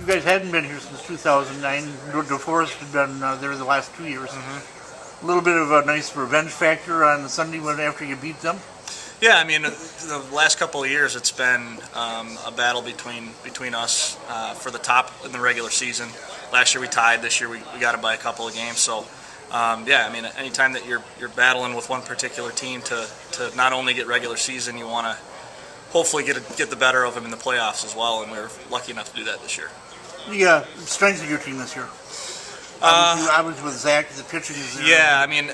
guys hadn't been here since 2009. DeForest had been there the last 2 years. A little bit of a nice revenge factor on the Sunday after you beat them. Yeah, I mean, the last couple of years it's been a battle between us for the top in the regular season. Last year we tied. This year we got it by a couple of games. So, yeah, I mean, anytime that you're battling with one particular team to not only get regular season, you want to hopefully get the better of them in the playoffs as well. And we were lucky enough to do that this year. Yeah, strength of your team this year. Obviously with Zach, the pitching is there. Yeah, I mean,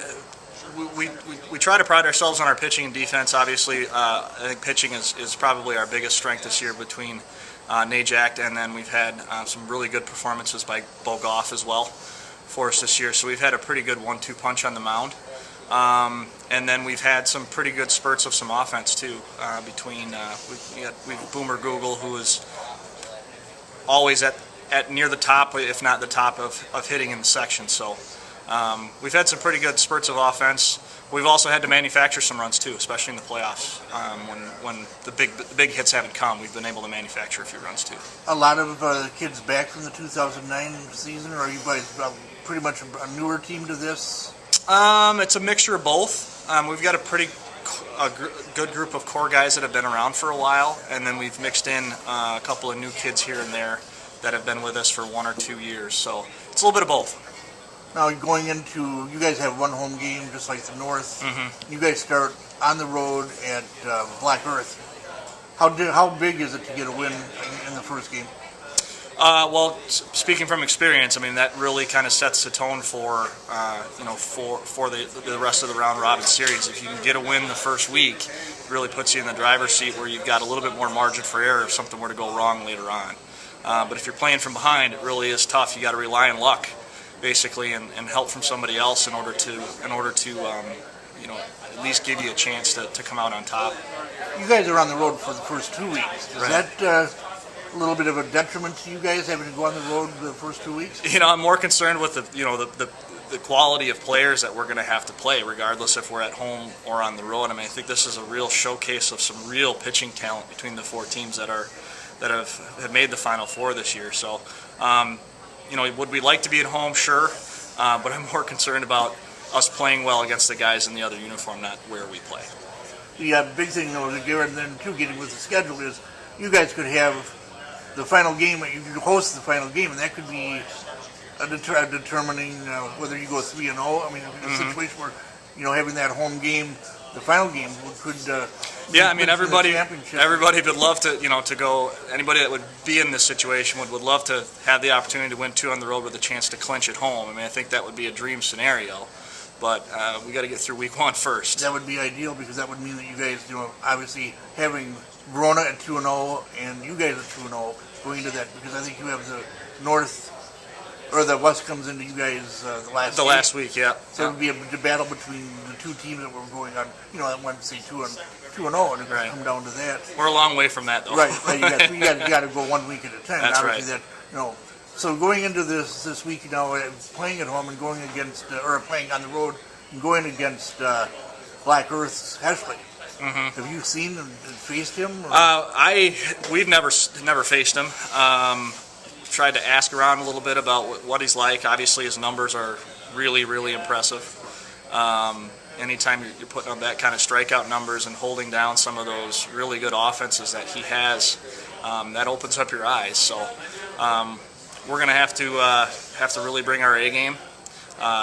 we try to pride ourselves on our pitching and defense. Obviously, I think pitching is probably our biggest strength this year between Najak, and then we've had some really good performances by Bo Goff as well for us this year. So we've had a pretty good 1-2 punch on the mound. And then we've had some pretty good spurts of some offense too. Between we've Boomer Google, who is always at near the top, if not the top of hitting in the section. So we've had some pretty good spurts of offense. We've also had to manufacture some runs too, especially in the playoffs. When the big hits haven't come, we've been able to manufacture a few runs too. A lot of kids back from the 2009 season, or are you guys pretty much a newer team to this? It's a mixture of both. We've got a good group of core guys that have been around for a while, and then we've mixed in a couple of new kids here and there that have been with us for 1 or 2 years. So it's a little bit of both. Now going into, you guys have one home game just like the North. You guys start on the road at Black Earth. How big is it to get a win in the first game? Well, speaking from experience, I mean that really kind of sets the tone for for the rest of the round robin series. If you can get a win the first week, it really puts you in the driver's seat where you've got a little bit more margin for error if something were to go wrong later on. But if you're playing from behind, it really is tough. You got to rely on luck, basically, and help from somebody else in order to at least give you a chance to come out on top. You guys are on the road for the first 2 weeks. Is Right. that a little bit of a detriment to you guys having to go on the road the first 2 weeks? I'm more concerned with the quality of players that we're going to have to play, regardless if we're at home or on the road. I mean, I think this is a real showcase of some real pitching talent between the 4 teams that have made the Final Four this year. So, would we like to be at home? Sure, but I'm more concerned about us playing well against the guys in the other uniform, not where we play. The big thing, though, and then too, getting with the schedule is you guys could have the final game. You could host the final game, and that could be determining whether you go 3-0. I mean, a situation where having that home game, the final game, could. Yeah, I mean everybody would love to go. Anybody that would be in this situation would love to have the opportunity to win 2 on the road with a chance to clinch at home. I mean, I think that would be a dream scenario. But we got to get through week 1 first. That would be ideal because that would mean that you guys, obviously having Verona at 2-0 and you guys at 2-0 going into that, because I think you have the North or the West comes into you guys the last week. Yeah. So it would be a battle between the 2 teams that were going on. I want to say 2-0, and it would come down to that. We're a long way from that, though. Right. You got to go 1 week at a time. That's obviously right. So going into this week now, playing at home and going against, or playing on the road and going against Black Earth's Heshley. Have you seen and faced him? We've never faced him. Tried to ask around a little bit about what he's like. Obviously, his numbers are really, really impressive. Anytime you're putting up that kind of strikeout numbers and holding down some of those really good offenses that he has, that opens up your eyes. So we're going to have to really bring our A game,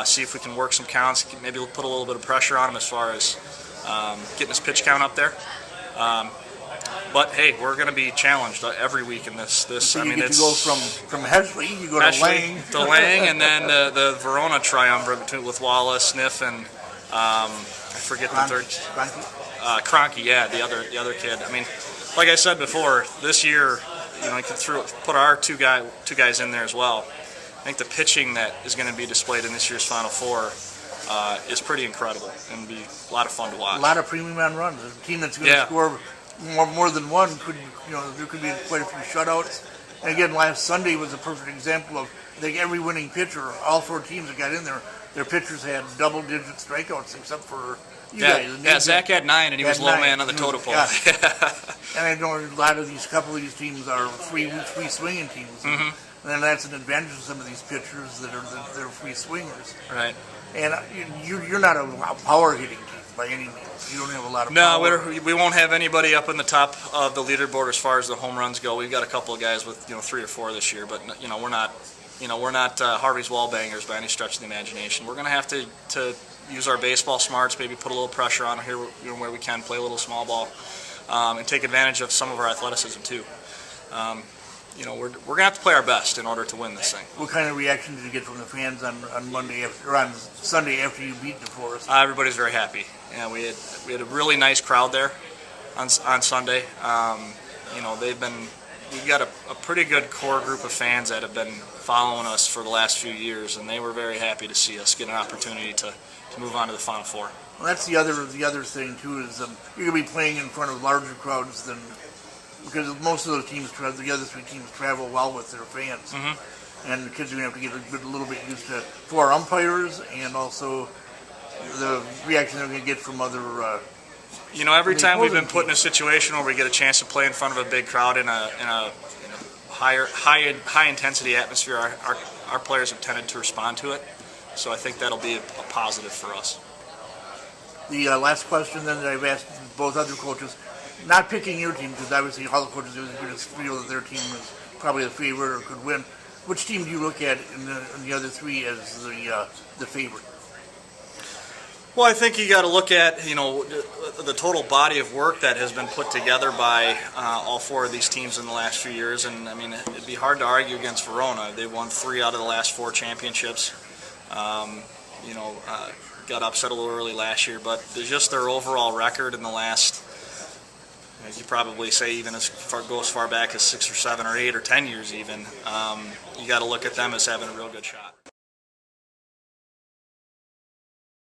see if we can work some counts, maybe put a little bit of pressure on him as far as getting his pitch count up there. But hey, we're going to be challenged every week in this. So I mean, you get to go from Heshley, you go Heshley, to Lang, and then the Verona triumvirate with Wallace, Sniff, and I forget the third. Cronky, yeah, the other kid. I mean, like I said before, this year, you can put our two guys in there as well. I think the pitching that is going to be displayed in this year's Final Four is pretty incredible and be a lot of fun to watch. A lot of premium man runs. A team that's going to score more than one could, there could be quite a few shutouts. And again, last Sunday was a perfect example of, I think, every winning pitcher, all 4 teams that got in there, their pitchers had double-digit strikeouts, except for you guys. Yeah, Zach had 9, and he was low man on the totem pole. And I know a couple of these teams are free swinging teams. And then that's an advantage of some of these pitchers that are they're free swingers. Right. And you're not a power hitting team by any means. You don't have a lot of No, power. we won't have anybody up in the top of the leaderboard as far as the home runs go. We've got a couple of guys with 3 or 4 this year, but we're not Harvey's wall bangers by any stretch of the imagination. We're going to have to use our baseball smarts, maybe put a little pressure on here where we can, play a little small ball, and take advantage of some of our athleticism too. We're going to have to play our best in order to win this thing. What kind of reaction did you get from the fans on Monday or on Sunday after you beat DeForest? Everybody's very happy. Yeah, we had a really nice crowd there on Sunday. We've got a pretty good core group of fans that have been following us for the last few years, and they were very happy to see us get an opportunity to move on to the Final Four. Well, that's the other thing too is you're going to be playing in front of larger crowds than. Because most of those teams, the other 3 teams, travel well with their fans, and the kids are going to have to get a little bit used to for our umpires and also the reaction they're going to get from other. Every time we've been put in a situation where we get a chance to play in front of a big crowd in a high intensity atmosphere, our players have tended to respond to it. So I think that'll be a positive for us. The last question then that I've asked both other coaches. Not picking your team, because obviously all the coaches are going to feel that their team is probably the favorite or could win. Which team do you look at in the other 3 as the favorite? Well, I think you got to look at the total body of work that has been put together by all 4 of these teams in the last few years, and I mean it'd be hard to argue against Verona. They won 3 out of the last 4 championships. Got upset a little early last year, but just their overall record in the last. As you probably say, even go as far back as 6 or 7 or 8 or 10 years even, you got to look at them as having a real good shot.